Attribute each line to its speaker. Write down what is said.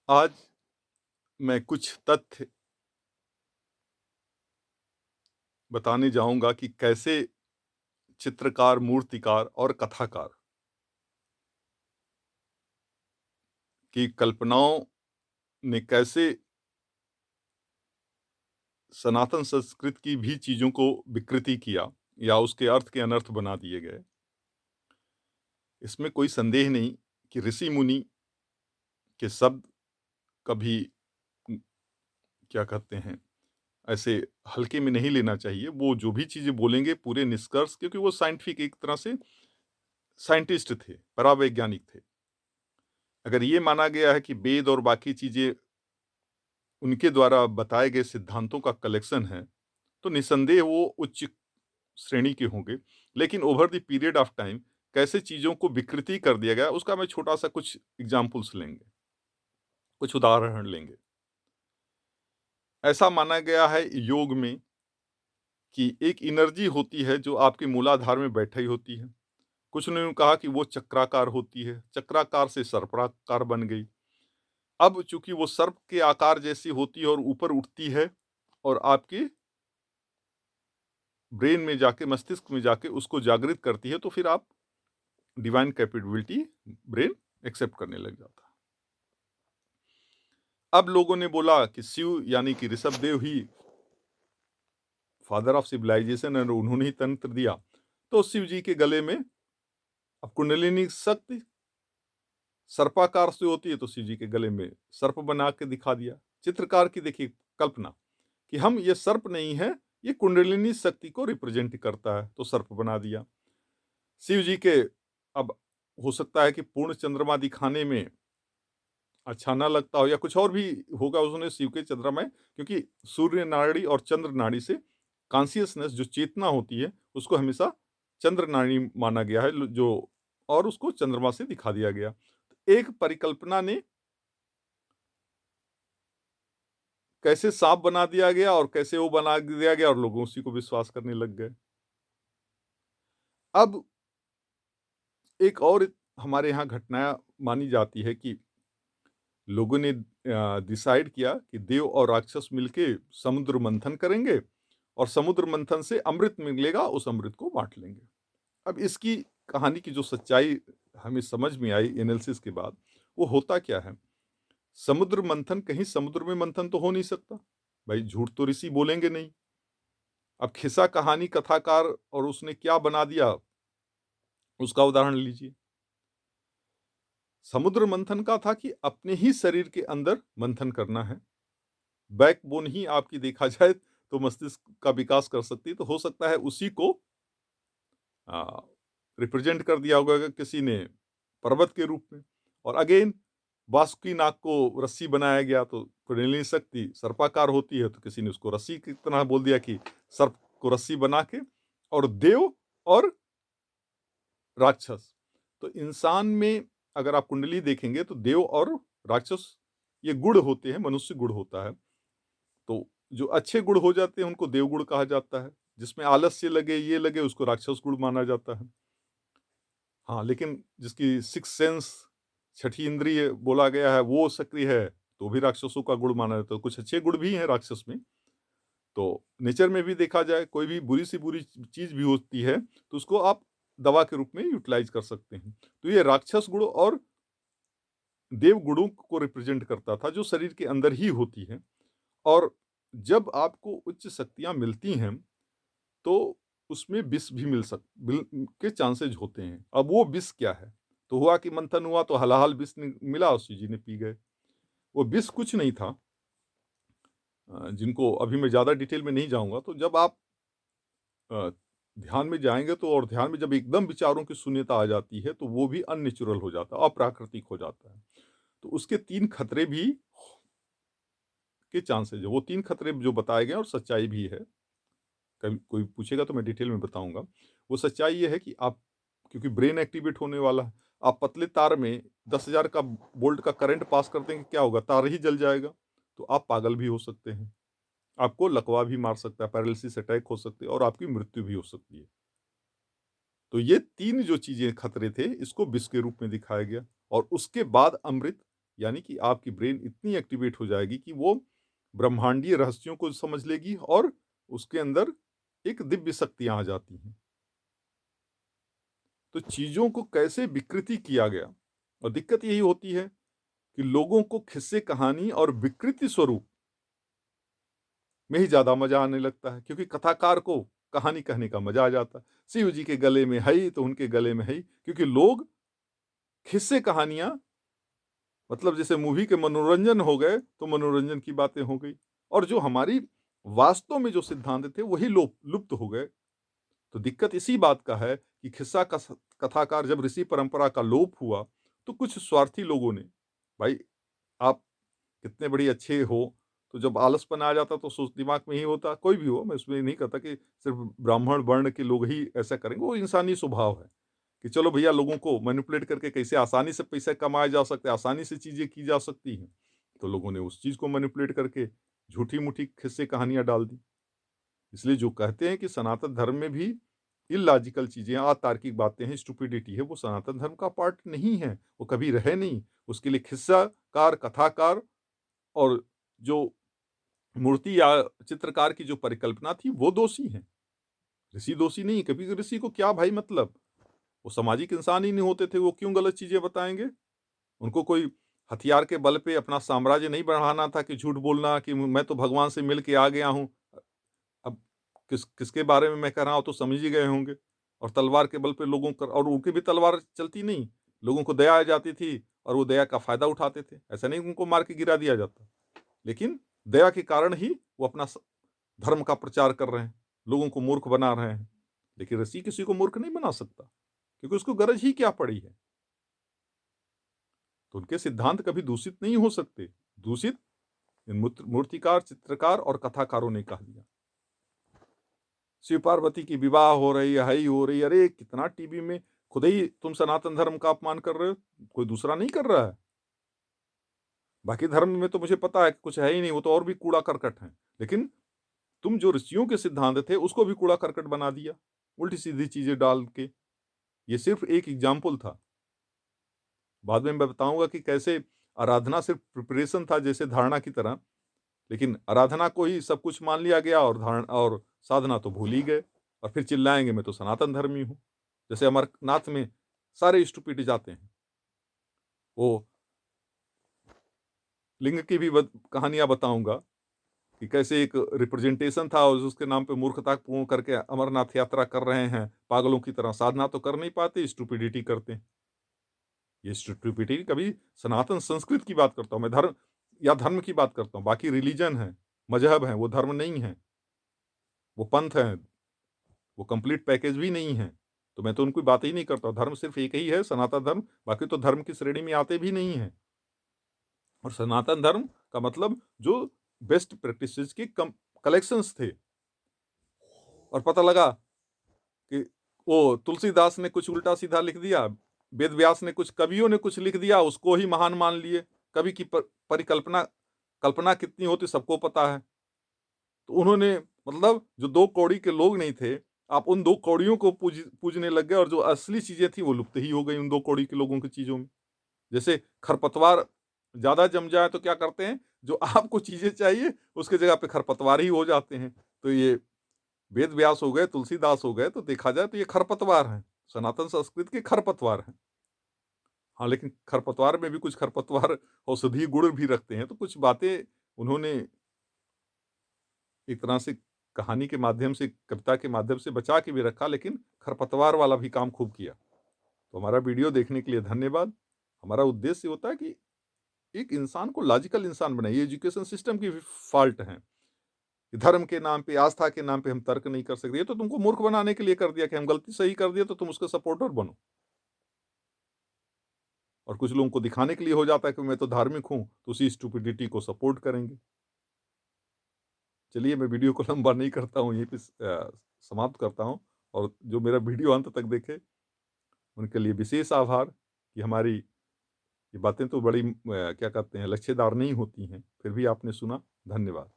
Speaker 1: आज मैं कुछ तथ्य बताने जाऊंगा कि कैसे चित्रकार, मूर्तिकार और कथाकार की कल्पनाओं ने कैसे सनातन संस्कृत की भी चीजों को विकृति किया या उसके अर्थ के अनर्थ बना दिए गए। इसमें कोई संदेह नहीं कि ऋषि मुनि के शब्द कभी क्या कहते हैं, ऐसे हल्के में नहीं लेना चाहिए। वो जो भी चीजें बोलेंगे पूरे निष्कर्ष, क्योंकि वो साइंटिफिक एक तरह से साइंटिस्ट थे, परावैज्ञानिक थे। अगर ये माना गया है कि वेद और बाकी चीजें उनके द्वारा बताए गए सिद्धांतों का कलेक्शन है, तो निसंदेह वो उच्च श्रेणी के होंगे। लेकिन over the period of time कैसे चीजों को विकृति कर दिया गया, उसका मैं छोटा सा कुछ एग्जाम्पल्स लेंगे, कुछ उदाहरण लेंगे। ऐसा माना गया है योग में कि एक एनर्जी होती है जो आपके मूलाधार में बैठी होती है। कुछ ने कहा कि वो चक्राकार होती है, चक्राकार से सर्पाकार बन गई। अब चूंकि वो सर्प के आकार जैसी होती है और ऊपर उठती है और आपके ब्रेन में जाके, मस्तिष्क में जाके उसको जागृत करती है, तो फिर आप डिवाइन कैपेबिलिटी ब्रेन एक्सेप्ट करने लग जाता है। अब लोगों ने बोला कि शिव यानी कि ऋषभ देव ही फादर ऑफ सिविलाइजेशन है, उन्होंने ही तंत्र दिया। तो शिव जी के गले में अब कुंडलिनी शक्ति सर्पाकार से होती है, तो शिव जी के गले में सर्प बना के दिखा दिया। चित्रकार की देखिए कल्पना कि हम ये सर्प नहीं है, ये कुंडलिनी शक्ति को रिप्रेजेंट करता है, तो सर्प बना दिया। शिव जी के अब हो सकता है कि पूर्ण चंद्रमा दिखाने में अच्छा ना लगता हो या कुछ और भी होगा उसने शिव के चंद्रमा में, क्योंकि सूर्य नाड़ी और चंद्र नाड़ी से कॉन्शियसनेस जो चेतना होती है उसको हमेशा चंद्र नाड़ी माना गया है, जो और उसको चंद्रमा से दिखा दिया गया। एक परिकल्पना ने कैसे सांप बना दिया गया और कैसे वो बना दिया गया और लोग उसी को विश्वास करने लग गए। अब एक और हमारे यहाँ घटना मानी जाती है कि लोगों ने डिसाइड किया कि देव और राक्षस मिलके समुद्र मंथन करेंगे और समुद्र मंथन से अमृत मिलेगा, उस अमृत को बांट लेंगे। अब इसकी कहानी की जो सच्चाई हमें समझ में आई एनालिसिस के बाद, वो होता क्या है। समुद्र मंथन कहीं समुद्र में मंथन तो हो नहीं सकता, भाई झूठ तो ऋषि बोलेंगे नहीं। अब खिस्सा कहानी कथाकार और उसने क्या बना दिया, उसका उदाहरण लीजिए। समुद्र मंथन का था कि अपने ही शरीर के अंदर मंथन करना है। बैकबोन ही आपकी देखा जाए तो मस्तिष्क का विकास कर सकती है, तो हो सकता है उसी को रिप्रेजेंट कर दिया होगा किसी ने पर्वत के रूप में। और अगेन वासुकी नाग को रस्सी बनाया गया, तो कुंडलिनी शक्ति सर्पाकार होती है, तो किसी ने उसको रस्सी की तरह बोल दिया कि सर्प को रस्सी बना के। और देव और राक्षस, तो इंसान में अगर आप कुंडली देखेंगे तो देव और राक्षस ये गुण होते हैं, मनुष्य गुण होता है। तो जो अच्छे गुण हो जाते हैं उनको देवगुण कहा जाता है, जिसमें आलस्य लगे ये लगे उसको राक्षस गुण माना जाता है। हाँ, लेकिन जिसकी सिक्स सेंस, छठी इंद्रिय बोला गया है, वो सक्रिय है, तो भी राक्षसों का गुण माना जाता है। तो कुछ अच्छे गुण भी हैं राक्षस में। तो नेचर में भी देखा जाए कोई भी बुरी सी बुरी चीज भी होती है तो उसको आप दवा के रूप में यूटिलाइज कर सकते हैं। तो ये राक्षस गुण और देव गुणों को रिप्रेजेंट करता था जो शरीर के अंदर ही होती है। और जब आपको उच्च शक्तियां मिलती हैं तो उसमें विष भी के चांसेज होते हैं। अब वो विष क्या है, तो हुआ कि मंथन हुआ तो हलाहल विष मिला और शिव जी ने पी गए। वो विष कुछ नहीं था, जिनको अभी मैं ज्यादा डिटेल में नहीं जाऊंगा। तो जब आप अ, ध्यान में जाएंगे तो, और ध्यान में जब एकदम विचारों की शून्यता आ जाती है तो वो भी अननेचुरल हो जाता है, अप्राकृतिक हो जाता है। तो उसके तीन खतरे भी के चांसेज है, वो तीन खतरे जो बताए गए और सच्चाई भी है। कभी कोई पूछेगा तो मैं डिटेल में बताऊंगा। वो सच्चाई ये है कि आप, क्योंकि ब्रेन एक्टिवेट होने वाला है, आप पतले तार में 10,000 का वोल्ट का करंट पास कर देंगे, क्या होगा, तार ही जल जाएगा। तो आप पागल भी हो सकते हैं, आपको लकवा भी मार सकता है, पैरालिसिस अटैक हो सकते हैं और आपकी मृत्यु भी हो सकती है। तो ये तीन जो चीजें खतरे थे, इसको विष के रूप में दिखाया गया और उसके बाद अमृत यानी कि आपकी ब्रेन इतनी एक्टिवेट हो जाएगी कि वो ब्रह्मांडीय रहस्यों को समझ लेगी और उसके अंदर एक दिव्य शक्तियाँ आ जाती हैं। तो चीज़ों को कैसे विकृति किया गया और दिक्कत यही होती है कि लोगों को किस्से कहानी और विकृति स्वरूप में ही ज़्यादा मज़ा आने लगता है, क्योंकि कथाकार को कहानी कहने का मज़ा आ जाता है। शिव जी के गले में हई तो उनके गले में हई, क्योंकि लोग किस्से कहानियाँ मतलब जैसे मूवी के मनोरंजन हो गए, तो मनोरंजन की बातें हो गई और जो हमारी वास्तव में जो सिद्धांत थे वही लुप्त हो गए। तो दिक्कत इसी बात का है कि खिस्सा कथाकार जब ऋषि परंपरा का लोप हुआ, तो कुछ स्वार्थी लोगों ने, भाई आप कितने बड़े अच्छे हो, तो जब आलसपन आ जाता तो सोच दिमाग में ही होता, कोई भी हो, मैं उसमें नहीं कहता कि सिर्फ ब्राह्मण वर्ण के लोग ही ऐसा करेंगे, वो इंसानी स्वभाव है कि चलो भैया लोगों को मैनिपुलेट करके कैसे आसानी से पैसे कमाए जा सकते हैं, आसानी से चीज़ें की जा सकती हैं। तो लोगों ने उस चीज़ को मैनिपुलेट करके झूठी-मूठी किस्से कहानियाँ डाल दी। इसलिए जो कहते हैं कि सनातन धर्म में भी इलॉजिकल चीज़ें, अतार्किक बातें हैं, स्टुपिडिटी है, वो सनातन धर्म का पार्ट नहीं है, वो कभी रहे नहीं। उसके लिए किस्साकार, कथाकार और जो मूर्ति या चित्रकार की जो परिकल्पना थी, वो दोषी हैं। ऋषि दोषी नहीं, कभी ऋषि को क्या भाई मतलब? वो सामाजिक इंसान ही नहीं होते थे, वो क्यों गलत चीज़ें बताएँगे? उनको कोई हथियार के बल पे अपना साम्राज्य नहीं बढ़ाना था कि झूठ बोलना कि मैं तो भगवान से मिल के आ गया हूँ। अब किसके बारे में मैं कह रहा हूँ तो समझ ही गए होंगे। और तलवार के बल पे लोगों का, और उनकी भी तलवार चलती नहीं, लोगों को दया आ जाती थी और वो दया का फ़ायदा उठाते थे। ऐसा नहीं उनको मार के गिरा दिया जाता। लेकिन दया के कारण ही वो अपना धर्म का प्रचार कर रहे हैं, लोगों को मूर्ख बना रहे हैं। लेकिन ऋषि किसी को मूर्ख नहीं बना सकता, क्योंकि उसको गरज ही क्या पड़ी है। तो उनके सिद्धांत कभी दूषित नहीं हो सकते। दूषित इन मूर्तिकार, चित्रकार और कथाकारों ने कह दिया। शिव पार्वती की विवाह हो रही है, हई हो रही है, अरे कितना टीवी में, खुद ही तुम सनातन धर्म का अपमान कर रहे हो, कोई दूसरा नहीं कर रहा है। बाकी धर्म में तो मुझे पता है कि कुछ है ही नहीं, वो तो और भी कूड़ा करकट है। लेकिन तुम जो ऋषियों के सिद्धांत थे उसको भी कूड़ा करकट बना दिया, उल्टी सीधी चीजें डाल के। ये सिर्फ एक एग्जाम्पल था। बाद में मैं बताऊंगा कि कैसे आराधना सिर्फ प्रिपरेशन था, जैसे धारणा की तरह। लेकिन आराधना को ही सब कुछ मान लिया गया और धारण और साधना तो भूल ही गए। और फिर चिल्लाएंगे मैं तो सनातन धर्मी हूँ। जैसे अमरनाथ में सारे स्टूपिड जाते हैं। वो लिंग की भी कहानियां बताऊंगा कि कैसे एक रिप्रेजेंटेशन था और उसके नाम पे मूर्खता पूर्ण करके अमरनाथ यात्रा कर रहे हैं पागलों की तरह। साधना तो कर नहीं पाते, स्टूपिडिटी करते हैं। ये स्टुपिडिटी कभी सनातन संस्कृत की बात करता हूँ मैं, धर्म या धर्म की बात करता हूँ। बाकी रिलीजन है, मजहब है, वो धर्म नहीं है, वो पंथ है, वो कंप्लीट पैकेज भी नहीं है। तो मैं तो उनकी बात ही नहीं करता। धर्म सिर्फ एक ही है, सनातन धर्म। बाकी तो धर्म की श्रेणी में आते भी नहीं है। और सनातन धर्म का मतलब जो बेस्ट प्रैक्टिसेस के कलेक्शंस थे। और पता लगा कि वो तुलसीदास ने कुछ उल्टा सीधा लिख दिया, वेद व्यास ने कुछ, कवियों ने कुछ लिख दिया, उसको ही महान मान लिए। कवि की परिकल्पना कल्पना कितनी होती सबको पता है। तो उन्होंने, मतलब जो दो कौड़ी के लोग नहीं थे, आप उन दो कौड़ियों को पूजने लग गए और जो असली चीजें थी वो लुप्त ही हो गई उन दो कौड़ी के लोगों की चीजों में। जैसे खरपतवार ज्यादा जम जाए तो क्या करते हैं, जो आपको चीजें चाहिए उसके जगह पे खरपतवार ही हो जाते हैं। तो ये वेद व्यास हो गए, तुलसीदास हो गए, तो देखा जाए तो ये खरपतवार हैं, सनातन संस्कृत के खरपतवार हैं। हाँ, लेकिन खरपतवार में भी कुछ खरपतवार औषधीय गुण भी रखते हैं। तो कुछ बातें उन्होंने एक तरह से कहानी के माध्यम से, कविता के माध्यम से बचा के भी रखा, लेकिन खरपतवार वाला भी काम खूब किया। तो हमारा वीडियो देखने के लिए धन्यवाद। हमारा उद्देश्य होता है कि एक इंसान को लॉजिकल इंसान बनाइए। एजुकेशन सिस्टम की फॉल्ट है कि धर्म के नाम पे, आस्था के नाम पे हम तर्क नहीं कर सकते। ये तो तुमको मूर्ख बनाने के लिए कर दिया कि हम गलती सही कर दिए तो तुम उसके सपोर्टर बनो। और कुछ लोगों को दिखाने के लिए हो जाता है कि मैं तो धार्मिक हूं, तो उसी स्टुपिडिटी को सपोर्ट करेंगे। चलिए, मैं वीडियो को लंबा नहीं करता हूँ, यहीं पे समाप्त करता हूँ। और जो मेरा वीडियो अंत तक देखे उनके लिए विशेष आभार कि हमारी ये बातें तो बड़ी क्या कहते हैं, लच्छेदार नहीं होती हैं, फिर भी आपने सुना। धन्यवाद।